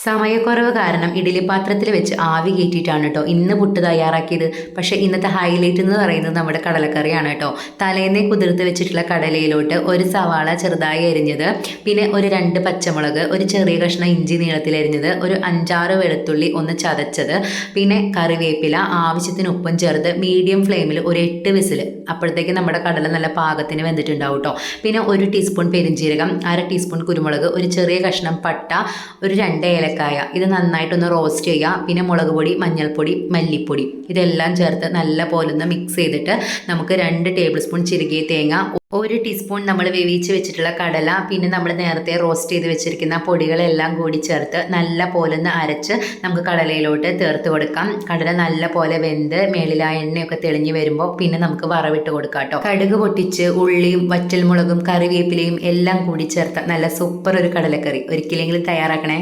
സമയക്കുറവ് കാരണം ഇഡ്ഡലി പാത്രത്തിൽ വെച്ച് ആവി കയറ്റിയിട്ടാണ് കേട്ടോ ഇന്ന് പുട്ട് തയ്യാറാക്കിയത്. പക്ഷേ ഇന്നത്തെ ഹൈലൈറ്റ് എന്ന് പറയുന്നത് നമ്മുടെ കടലക്കറിയാണ് കേട്ടോ. തലേന്നേ കുതിർത്ത് വെച്ചിട്ടുള്ള കടലയിലോട്ട് ഒരു സവാള ചെറുതായി അരിഞ്ഞത്, പിന്നെ ഒരു 2 പച്ചമുളക്, ഒരു ചെറിയ കഷ്ണം ഇഞ്ചി നീളത്തിൽ അരിഞ്ഞത്, ഒരു 5-6 വെളുത്തുള്ളി ഒന്ന് ചതച്ചത്, പിന്നെ കറിവേപ്പില, ആവശ്യത്തിന് ഉപ്പും ചേർത്ത് മീഡിയം ഫ്ലെയിമിൽ ഒരു 8 വിസിൽ. അപ്പോഴത്തേക്ക് നമ്മുടെ കടല നല്ല പാകത്തിന് വെന്തിട്ടുണ്ടാവും കേട്ടോ. പിന്നെ 1 ടീസ്പൂൺ പെരിഞ്ജീരകം, 1/2 ടീസ്പൂൺ കുരുമുളക്, ഒരു ചെറിയ കഷ്ണം പട്ട, ഒരു 2 ഏലക്കായ. ഇത് നന്നായിട്ടൊന്ന് റോസ്റ്റ് ചെയ്യുക. പിന്നെ മുളക് പൊടി, മഞ്ഞൾപ്പൊടി, മല്ലിപ്പൊടി ഇതെല്ലാം ചേർത്ത് നല്ല പോലെ ഒന്ന് മിക്സ് ചെയ്തിട്ട് നമുക്ക് 2 ടേബിൾ സ്പൂൺ ചിരകിയ തേങ്ങ, 1 ടീസ്പൂൺ നമ്മൾ വേവിച്ച് വെച്ചിട്ടുള്ള കടല, പിന്നെ നമ്മൾ നേരത്തെ റോസ്റ്റ് ചെയ്ത് വെച്ചിരിക്കുന്ന പൊടികളെല്ലാം കൂടി ചേർത്ത് നല്ല പോലെ ഒന്ന് അരച്ച് നമുക്ക് കടലയിലോട്ട് ചേർത്ത് കൊടുക്കാം. കടല നല്ല പോലെ വെന്ത് മേളിലായ എണ്ണയൊക്കെ തെളിഞ്ഞ് വരുമ്പോൾ പിന്നെ നമുക്ക് വറവിട്ട് കൊടുക്കാം കേട്ടോ. കടുക് പൊട്ടിച്ച് ഉള്ളിയും വറ്റൽമുളകും കറിവേപ്പിലയും എല്ലാം കൂടി ചേർത്ത് നല്ല സൂപ്പർ ഒരു കടലക്കറി ഒരിക്കലെങ്കിലും തയ്യാറാക്കണേ.